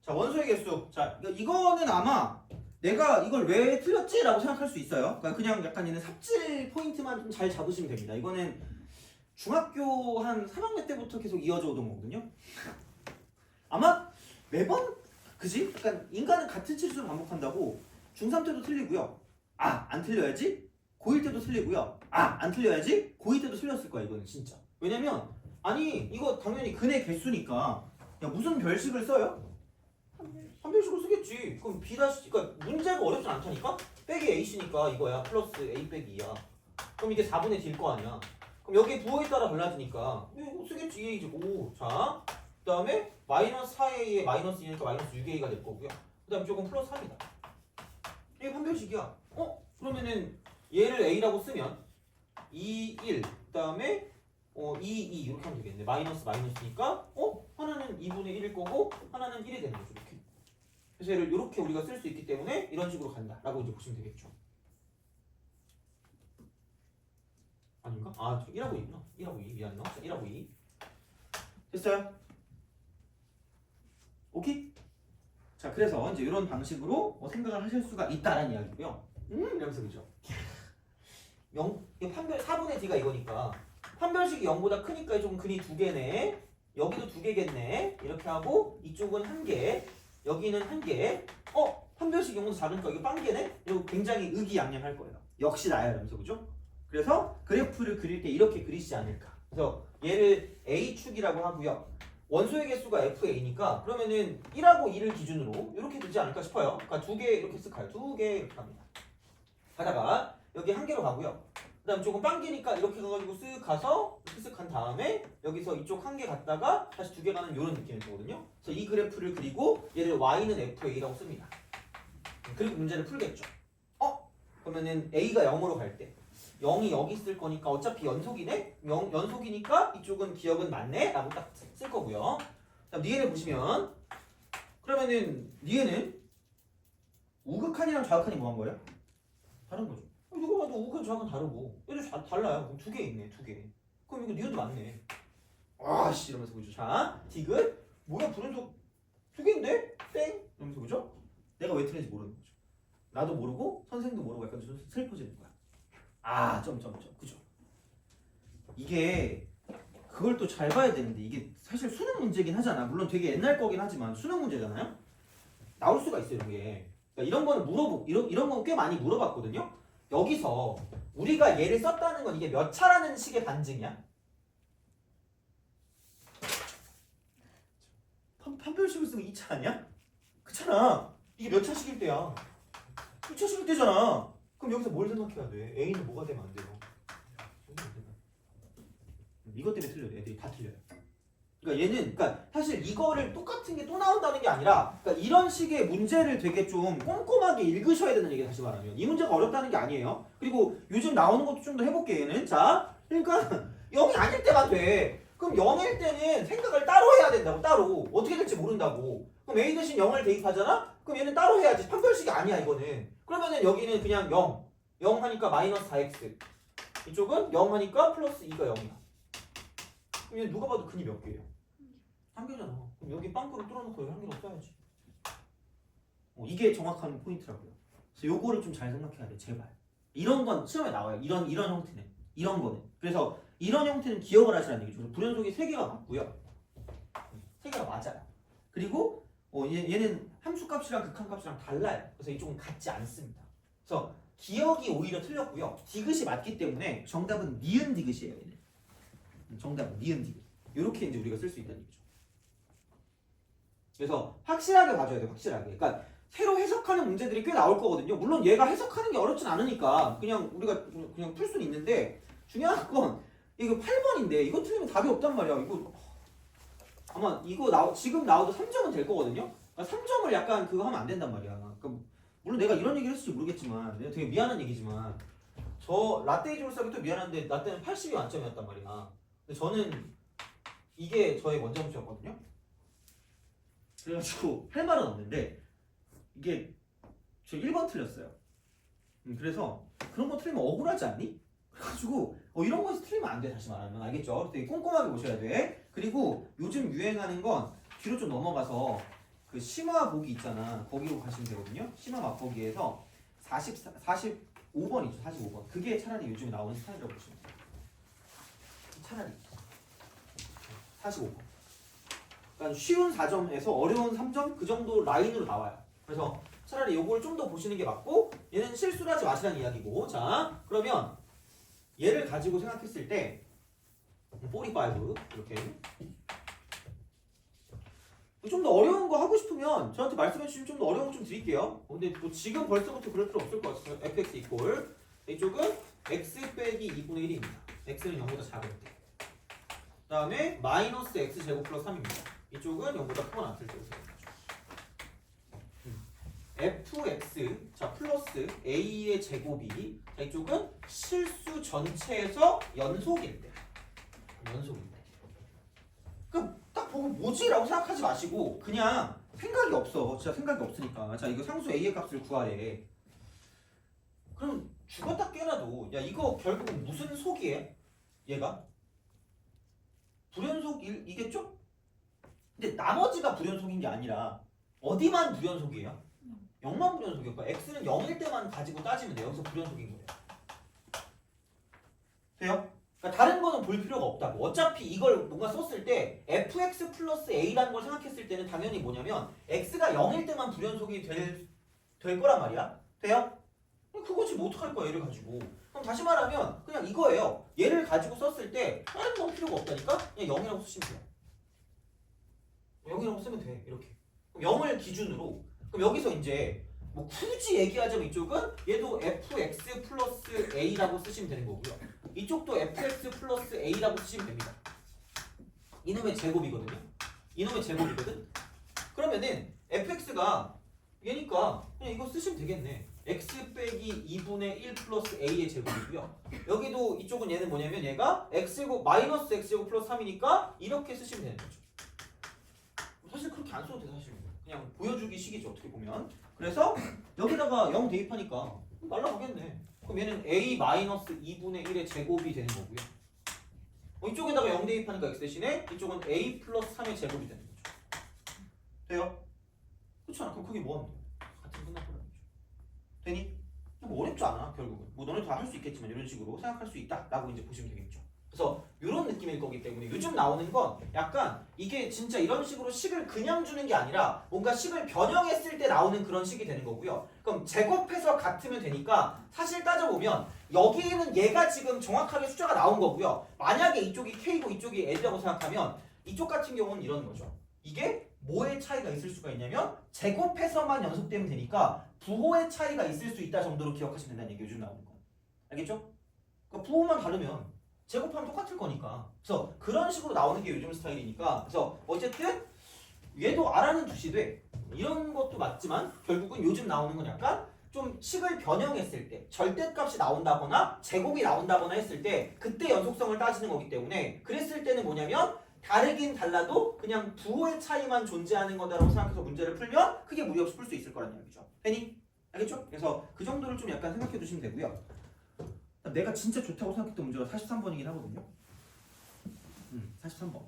자, 원소의 개수. 자, 이거는 아마 내가 이걸 왜 틀렸지라고 생각할 수 있어요. 그러니까 그냥 약간 얘는 삽질 포인트만 좀 잘 잡으시면 됩니다. 이거는 중학교 한 3학년 때부터 계속 이어져 오던 거거든요. 아마 매번 그지? 약간 인간은 같은 실수를 반복한다고 중3 때도 틀리고요. 아, 안 틀려야지. 고1 때도 틀리고요. 아, 안 틀려야지. 고2 때도 틀렸을 거야, 이거는 진짜. 왜냐면 아니, 이거 당연히 근의 개수니까 야, 무슨 별식을 써요? 한 별식으로 쓰겠지. 그럼 B 다시, 그러니까 문제가 어렵진 않다니까? 빼기 A씨니까 이거야. 플러스 A 빼기 2야. 그럼 이게 4분의 D일 거 아니야. 그럼 여기 부호에 따라 달라지니까 이거 쓰겠지. 2A지. 오, 자, 그 다음에 마이너스 4A에 마이너스 2니까 마이너스 6A가 될 거고요. 그 다음에 조금 플러스 3이다. 이게 판별식이야. 그러면은 얘를 A라고 쓰면 2, 1, 그 다음에 2, 2 이렇게 하면 되겠네. 마이너스 마이너스니까 하나는 2분의 1일 거고 하나는 1이 되는 거죠. 이렇게. 그래서 얘를 이렇게 우리가 쓸 수 있기 때문에 이런 식으로 간다라고 이제 보시면 되겠죠. 아닌가? 아, 저 1하고 2구나. 1하고 2. 미안, 너. 1하고 2. 됐어요? 오케이? 자, 그래서 이제 이런 방식으로 생각을 하실 수가 있다라는 이야기고요. 이러면서 그죠? 판별 4분의 D가 이거니까 판별식이 0보다 크니까 조금 근이 2개네. 여기도 2개겠네. 이렇게 하고 이쪽은 1개. 여기는 1개. 판별식 0보다 작으니까 이거 빵개네. 이거 굉장히 의기양양할 거예요. 역시 나야 이러면서 그죠? 그래서 그래프를 그릴 때 이렇게 그리시지 않을까. 그래서 얘를 A축이라고 하고요. 원소의 개수가 FA니까 그러면은 1하고 2를 기준으로 이렇게 되지 않을까 싶어요. 그러니까 2개 이렇게 쓱 가요. 2개 이렇게 갑니다. 가다가 여기 1개로 가고요. 그 다음 조금 빵개니까 이렇게 가가지고 쓱 가서 이렇게 쓱 간 다음에 여기서 이쪽 1개 갔다가 다시 2개 가는 이런 느낌이 들거든요. 그래서 이 그래프를 그리고 얘를 Y는 FA라고 씁니다. 그리고 문제를 풀겠죠. 그러면은 A가 0으로 갈 때 0이 여기 있을 거니까 어차피 연속이네? 연속이니까 이쪽은 기억은 맞네? 라고 딱 쓸 거고요. 그다음 니에를 보시면 그러면은 니에는 우극한이랑 좌극한이 뭐 한 거예요? 다른 거죠. 이거 봐도 우극한 좌극한 다르고 얘도 달라요. 그럼 2개 있네. 2개. 그럼 이거 니은도 맞네. 아씨 이러면서 그죠. 자, 디귿 뭐야 불연속 2개인데? 땡! 이러면서 그죠? 내가 왜 틀린지 모르는 거죠. 나도 모르고 선생도 모르고 약간 좀 슬퍼지는 거야. 아, 점점점. 그죠? 이게 그걸 또 잘 봐야 되는데 이게 사실 수능 문제긴 하잖아. 물론 되게 옛날 거긴 하지만 수능 문제잖아요. 나올 수가 있어요, 이런 게. 그러니까 이런 거는 물어보고 이런 건 꽤 많이 물어봤거든요. 여기서 우리가 얘를 썼다는 건 이게 몇 차라는 식의 반증이야? 판별식을 쓰면 2차 아니야? 그렇잖아. 이게 몇 차식일 때야? 2차식일 때잖아. 그럼 여기서 뭘 생각해야 돼? A는 뭐가 되면 안 돼요? 이것 때문에 틀려요. 애들이 다 틀려요. 그러니까 얘는 사실 이거를 똑같은 게 또 나온다는 게 아니라 그러니까 이런 식의 문제를 되게 좀 꼼꼼하게 읽으셔야 되는 얘기 다시 말하면 이 문제가 어렵다는 게 아니에요. 그리고 요즘 나오는 것도 좀 더 해볼게 얘는. 자, 그러니까 0이 아닐 때만 돼. 그럼 0일 때는 생각을 따로 해야 된다고. 따로 어떻게 될지 모른다고. 그럼 A 대신 0을 대입하잖아? 그럼 얘는 따로 해야지. 판별식이 아니야 이거는. 그러면은 여기는 그냥 0 하니까 마이너스 4x 이쪽은 0 하니까 플러스 2가 0이야. 그럼 얘 누가 봐도 근이 몇 개예요? 1개잖아. 그럼 여기 빵꾸를 뚫어놓고 여기 1개로 써야지. 이게 정확한 포인트라고요. 그래서 요거를 좀 잘 생각해야 돼. 제발. 이런 건 시험에 나와요. 이런 형태는. 이런 거는. 그래서 이런 형태는 기억을 하시라는 얘기죠. 그래서 불연속이 3개가 맞고요. 3개가 맞아요. 그리고 얘는 함수값이랑 극한값이랑 달라요. 그래서 이쪽은 같지 않습니다. 그래서 기억이 오히려 틀렸고요. 디귿이 맞기 때문에 정답은 니은 디귿이에요. 얘는. 정답은 니은 디귿. 이렇게 이제 우리가 쓸 수 있다는 얘기죠. 그래서 확실하게 봐줘야 돼요. 확실하게. 그러니까 새로 해석하는 문제들이 꽤 나올 거거든요. 물론 얘가 해석하는 게 어렵진 않으니까 그냥 우리가 그냥 풀 수는 있는데 중요한 건 이거 8번인데 이거 틀리면 답이 없단 말이야. 이거 아마 이거 지금 나와도 3점은 될 거거든요. 그러니까 3점을 약간 그거 하면 안 된단 말이야. 그러니까 물론 내가 이런 얘기를 했을지 모르겠지만 내가 되게 미안한 얘기지만 저 라떼 이즈올사기 또 미안한데 나 때는 80이 만점이었단 말이야. 근데 저는 이게 저의 원점수였거든요. 그래가지고 할 말은 없는데 이게 저 1번 틀렸어요. 그래서 그런 거 틀리면 억울하지 않니? 그래가지고 이런 거에서 틀리면 안 돼. 다시 말하면 알겠죠? 되게 꼼꼼하게 보셔야 돼. 그리고 요즘 유행하는 건 뒤로 좀 넘어가서 그 심화 보기 있잖아. 거기로 가시면 되거든요. 심화 맛보기에서 45번 있죠. 45번. 그게 차라리 요즘에 나오는 스타일이라고 보시면 돼요. 차라리 45번. 그러니까 쉬운 4점에서 어려운 3점 그 정도 라인으로 나와요. 그래서 차라리 요걸 좀 더 보시는 게 맞고 얘는 실수를 하지 마시라는 이야기고 자 그러면 얘를 가지고 생각했을 때 45 이렇게 좀 더 어려운 거 하고 싶으면 저한테 말씀해 주시면 좀 더 어려운 거 좀 드릴게요. 근데 뭐 지금 벌써부터 그럴 필요 없을 것 같아요. fx 이퀄 이쪽은 x 빼기 2분의 1입니다. x는 0보다 작을 때. 그 다음에 마이너스 x 제곱 플러스 3입니다. 이쪽은 0보다 크거나 같을 때로 fx 자 플러스 a의 제곱이 자 이쪽은 실수 전체에서 연속일 때. 연속일 때. 그럼 딱 보고 뭐지라고 생각하지 마시고 그냥 생각이 없어. 진짜 생각이 없으니까. 자 이거 상수 a의 값을 구하래. 그럼 죽었다 깨어나도 야 이거 결국은 무슨 속이에요? 얘가? 불연속이겠죠? 근데 나머지가 불연속인 게 아니라 어디만 불연속이에요? 0만 불연속이니까 x는 0일 때만 가지고 따지면 돼요. 여기서 불연속인 거예요. 돼요? 그러니까 다른 거는 볼 필요가 없다고. 어차피 이걸 뭔가 썼을 때 fx 플러스 a라는 걸 생각했을 때는 당연히 뭐냐면 x가 0일 때만 불연속이 될 거란 말이야. 돼요? 그거지 뭐 어떡할 거야 얘를 가지고. 그럼 다시 말하면 그냥 이거예요. 얘를 가지고 썼을 때 다른 건 필요가 없다니까? 그냥 0이라고 쓰시면 돼요. 0이라고 쓰면 돼. 이렇게. 그럼 0을 기준으로 그럼 여기서 이제 뭐 굳이 얘기하자면 이쪽은 얘도 fx 플러스 a라고 쓰시면 되는 거고요. 이쪽도 fx 플러스 a라고 쓰시면 됩니다. 이놈의 제곱이거든요. 이놈의 제곱이거든. 그러면은 fx가 얘니까 그냥 이거 쓰시면 되겠네. x 빼기 2분의 1 플러스 a의 제곱이고요. 여기도 이쪽은 얘는 뭐냐면 얘가 x제곱 마이너스 x제곱 플러스 3이니까 이렇게 쓰시면 되는 거죠. 사실 그렇게 안 써도 돼 사실. 그냥 보여주기 식이죠 어떻게 보면. 그래서 여기다가 0 대입하니까 날라가겠네. 그럼 얘는 a 마이너스 2분의 1의 제곱이 되는 거고요. 이쪽에다가 0 대입하니까 x 대신에 이쪽은 a 플러스 3의 제곱이 되는 거죠. 돼요? 그렇지 않아? 그럼 그게 뭐하면 돼? 같은 끝날 거라는 거죠. 되니? 뭐 어렵지 않아 결국은. 뭐 너네 다 할 수 있겠지만 이런 식으로 생각할 수 있다라고 이제 보시면 되겠죠. 그래서 이런 느낌일 거기 때문에 요즘 나오는 건 약간 이게 진짜 이런 식으로 식을 그냥 주는 게 아니라 뭔가 식을 변형했을 때 나오는 그런 식이 되는 거고요. 그럼 제곱해서 같으면 되니까 사실 따져보면 여기는 얘가 지금 정확하게 숫자가 나온 거고요. 만약에 이쪽이 K고 이쪽이 L이라고 생각하면 이쪽 같은 경우는 이런 거죠. 이게 뭐의 차이가 있을 수가 있냐면 제곱해서만 연속되면 되니까 부호의 차이가 있을 수 있다 정도로 기억하시면 된다는 얘기 요즘 나오는 거. 알겠죠? 그러니까 부호만 다르면 제곱하면 똑같을 거니까. 그래서 그런 식으로 나오는 게 요즘 스타일이니까. 그래서 어쨌든 얘도 알아는 두시되 이런 것도 맞지만 결국은 요즘 나오는 건 약간 좀 식을 변형했을 때 절대값이 나온다거나 제곱이 나온다거나 했을 때 그때 연속성을 따지는 거기 때문에 그랬을 때는 뭐냐면 다르긴 달라도 그냥 부호의 차이만 존재하는 거다라고 생각해서 문제를 풀면 크게 무리 없이 풀 수 있을 거라는 얘기죠. 되니? 알겠죠? 그래서 그 정도를 좀 약간 생각해 두시면 되고요. 내가 진짜 좋다고 생각했던 문제가 43번이긴 하거든요. 43번.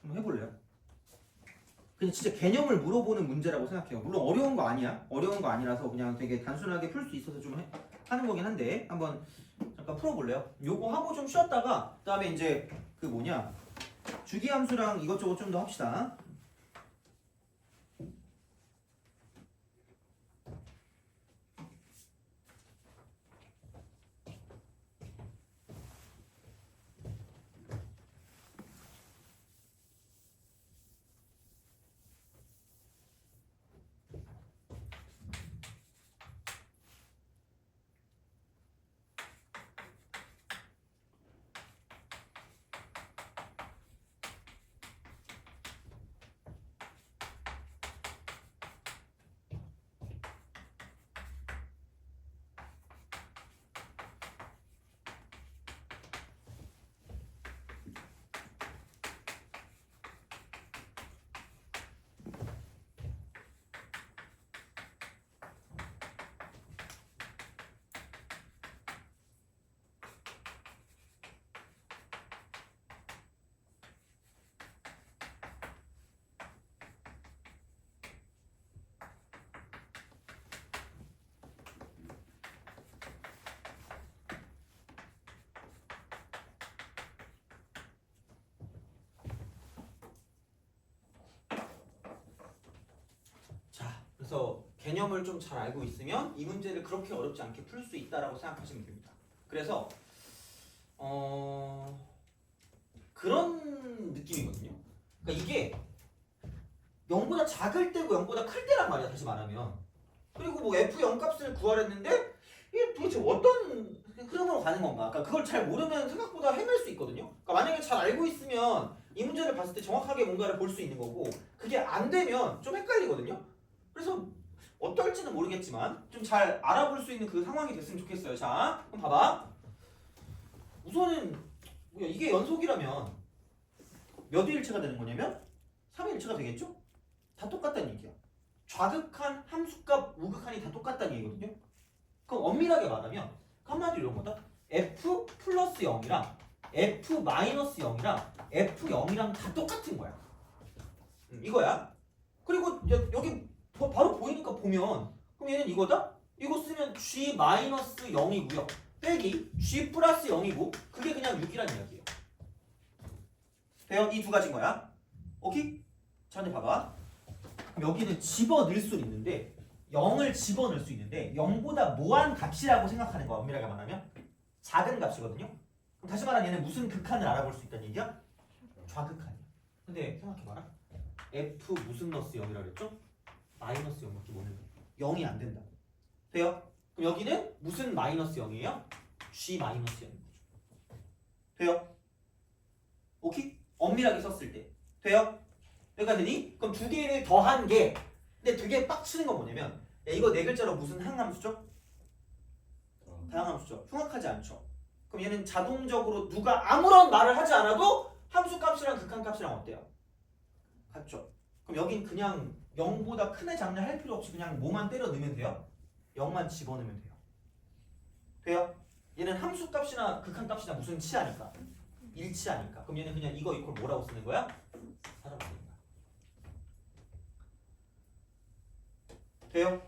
한번 해볼래요? 그냥 진짜 개념을 물어보는 문제라고 생각해요. 물론 어려운 거 아니야. 어려운 거 아니라서 그냥 되게 단순하게 풀 수 있어서 좀 하는 거긴 한데 한번 잠깐 풀어볼래요? 요거 하고 좀 쉬었다가 그다음에 이제 그 뭐냐 주기함수랑 이것저것 좀 더 합시다. 개념을 좀 잘 알고 있으면 이 문제를 그렇게 어렵지 않게 풀 수 있다라고 생각하시면 됩니다. 그래서 그런 느낌이거든요. 그러니까 이게 0보다 작을 때고 0보다 클 때란 말이야, 다시 말하면. 그리고 뭐 f0 값을 구하랬는데 이게 도대체 어떤 흐름으로 가는 건가? 그러니까 그걸 잘 모르면 생각보다 헤맬 수 있거든요. 그러니까 만약에 잘 알고 있으면 이 문제를 봤을 때 정확하게 뭔가를 볼 수 있는 거고, 그게 안 되면 좀 헷갈리거든요. 그래서 어떨지는 모르겠지만 좀 잘 알아볼 수 있는 그 상황이 됐으면 좋겠어요. 자, 그럼 봐봐. 우선은 뭐야, 이게 연속이라면 몇 일체가 되는 거냐면 3의 일체가 되겠죠? 다 똑같다는 얘기야. 좌극한, 함수값, 우극한이 다 똑같다는 얘기거든요. 그럼 엄밀하게 말하면 한마디로 이런 거다. f 플러스 0이랑 f 마이너스 0이랑 f0이랑 다 똑같은 거야. 이거야. 그리고 여기 바로 보이니까 보면 그럼 얘는 이거다? 이거 쓰면 g 마이너스 0이고요. 빼기 g 플러스 0이고 그게 그냥 6이란 이야기예요. 돼요? 이 두 가지인 거야. 오케이? 자, 근데 봐봐. 여기는 집어넣을 수 있는데 0을 집어넣을 수 있는데 0보다 뭐한 값이라고 생각하는 거야. 엄밀하게 말하면 작은 값이거든요. 그럼 다시 말하면 얘는 무슨 극한을 알아볼 수 있다는 얘기야? 좌극한이야. 근데 생각해봐라. f 무슨 너스 0이라고 그랬죠? 마이너스 0밖에 못 내는 0이 안 된다. 돼요? 그럼 여기는 무슨 마이너스 0이에요? g 마이너스 0인 거죠. 돼요? 오케이? 엄밀하게 썼을 때 돼요? 여기가 되니? 그럼 두 개를 더한 게, 근데 되게 빡치는 건 뭐냐면, 야, 이거 네 글자로 무슨 항함수죠? 다항함수죠. 흉악하지 않죠? 그럼 얘는 자동적으로 누가 아무런 말을 하지 않아도 함수값이랑 극한값이랑 어때요? 같죠? 그럼 여긴 그냥 0보다 큰 애 작냐 할 필요 없이 그냥 뭐만 때려 넣으면 돼요? 0만 집어넣으면 돼요. 돼요? 얘는 함수값이나 극한값이나 무슨 치하니까? 일치하니까. 그럼 얘는 그냥 이거 이퀄 뭐라고 쓰는 거야? 4라고 쓰는 거야. 돼요?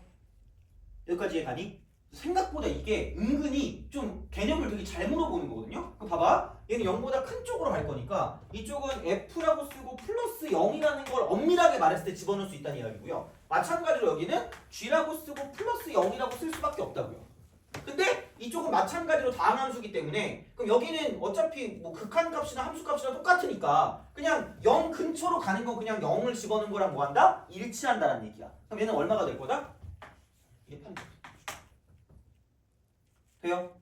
여기까지 이해가니? 생각보다 이게 은근히 좀 개념을 되게 잘 물어보는 거거든요. 그럼 봐봐. 얘는 0보다 큰 쪽으로 갈 거니까 이쪽은 f라고 쓰고 플러스 0이라는 걸 엄밀하게 말했을 때 집어넣을 수 있다는 이야기고요. 마찬가지로 여기는 g라고 쓰고 플러스 0이라고 쓸 수밖에 없다고요. 근데 이쪽은 마찬가지로 다항함수기 때문에 그럼 여기는 어차피 뭐 극한값이나 함수값이나 똑같으니까 그냥 0 근처로 가는 건 그냥 0을 집어넣은 거랑 뭐한다? 일치한다는 얘기야. 그럼 얘는 얼마가 될 거다? 이게 8. 돼요?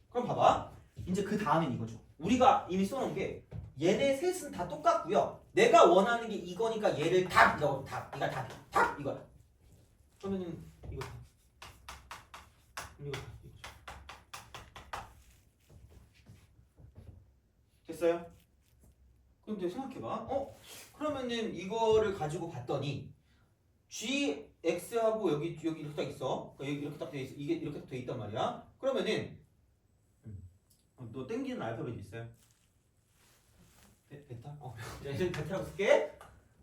그럼 봐봐. 이제 그 다음엔 이거죠. 우리가 이미 써놓은 게 얘네 셋은 다 똑같고요. 내가 원하는 게 이거니까 얘를 답, 이거 답, 이거 답, 답 이거야. 그러면은 이거 답, 이거 답, 이거죠. 됐어요? 근데 생각해봐. 그러면은 이거를 가지고 봤더니 gx하고 여기 이렇게 딱 있어. 여기 이렇게 딱 돼 있어. 이게 이렇게 딱 돼 있단 말이야. 그러면은 너 땡기는 알파벳 있어요? 베타? 얘는 베타라고 쓸게.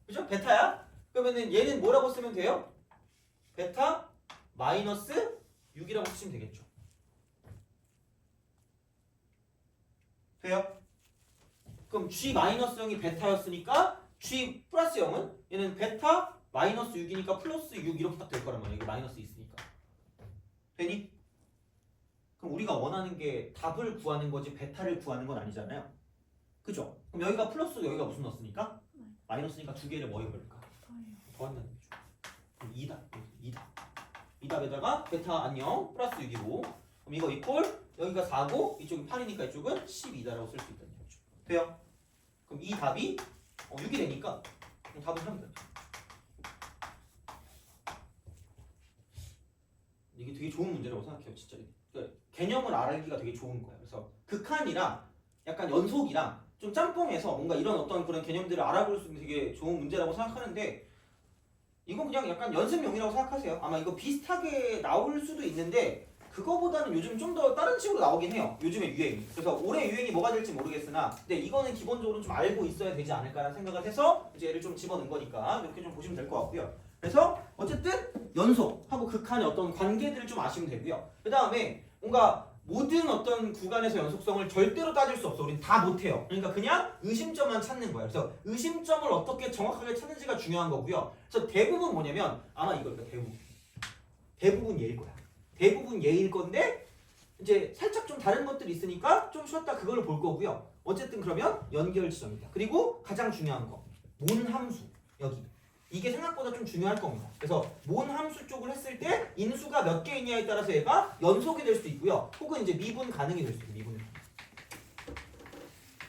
그죠? 베타야? 그러면은 얘는 뭐라고 쓰면 돼요? 베타 마이너스 6이라고 쓰시면 되겠죠. 돼요? 그럼 g 마이너스 0이 베타였으니까 g 플러스 0은 얘는 베타 마이너스 6이니까 플러스 6 이렇게 딱 될 거란 말이야. 이게 마이너스 있으니까. 되니? 그럼 우리가 원하는 게 답을 구하는 거지 베타를 구하는 건 아니잖아요. 그죠? 그럼 여기가 플러스 여기가 무슨 넣었으니까? 마이너스니까 두 개를 뭐 해볼까? 더한다는 거죠. 그럼 2답. 2답. 2답에다가 베타 안녕 플러스 6이고 그럼 이거 이퀄 여기가 4고 이쪽이 8이니까 이쪽은 12다라고 쓸 수 있다는 거죠. 돼요? 그럼 이 답이 6이 되니까 그럼 답을 하면 돼요. 이게 되게 좋은 문제라고 생각해요. 진짜. 그러니까 개념을 알기가 되게 좋은 거예요. 그래서 극한이랑 약간 연속이랑 좀 짬뽕해서 뭔가 이런 어떤 그런 개념들을 알아볼 수 있는 되게 좋은 문제라고 생각하는데 이건 그냥 약간 연습용이라고 생각하세요. 아마 이거 비슷하게 나올 수도 있는데 그거보다는 요즘 좀 더 다른 식으로 나오긴 해요. 요즘의 유행이. 그래서 올해 유행이 뭐가 될지 모르겠으나 근데 이거는 기본적으로 좀 알고 있어야 되지 않을까라는 생각을 해서 이제 얘를 좀 집어넣은 거니까 이렇게 좀 보시면 될 것 같고요. 그래서 어쨌든 연속하고 극한의 어떤 관계들을 좀 아시면 되고요. 그 다음에 뭔가 모든 어떤 구간에서 연속성을 절대로 따질 수 없어. 우린 다 못해요. 그러니까 그냥 의심점만 찾는 거예요. 그래서 의심점을 어떻게 정확하게 찾는지가 중요한 거고요. 그래서 대부분 뭐냐면 아마 이거니까 대부분 대부분 얘일 거야. 대부분 얘일 건데 이제 살짝 좀 다른 것들이 있으니까 좀 쉬었다 그걸 볼 거고요. 어쨌든 그러면 연결 지점이다. 그리고 가장 중요한 거 몬 함수 여기 이게 생각보다 좀 중요할 겁니다. 그래서 몬 함수 쪽을 했을 때 인수가 몇 개 있냐에 따라서 얘가 연속이 될 수도 있고요. 혹은 이제 미분 가능이 될 수도 있고 미분.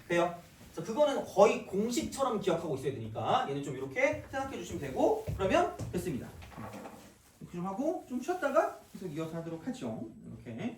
돼요? 그래서 그거는 거의 공식처럼 기억하고 있어야 되니까 얘는 좀 이렇게 생각해 주시면 되고 그러면 됐습니다. 이렇게 좀 하고 좀 쉬었다가 계속 이어서 하도록 하죠. 이렇게.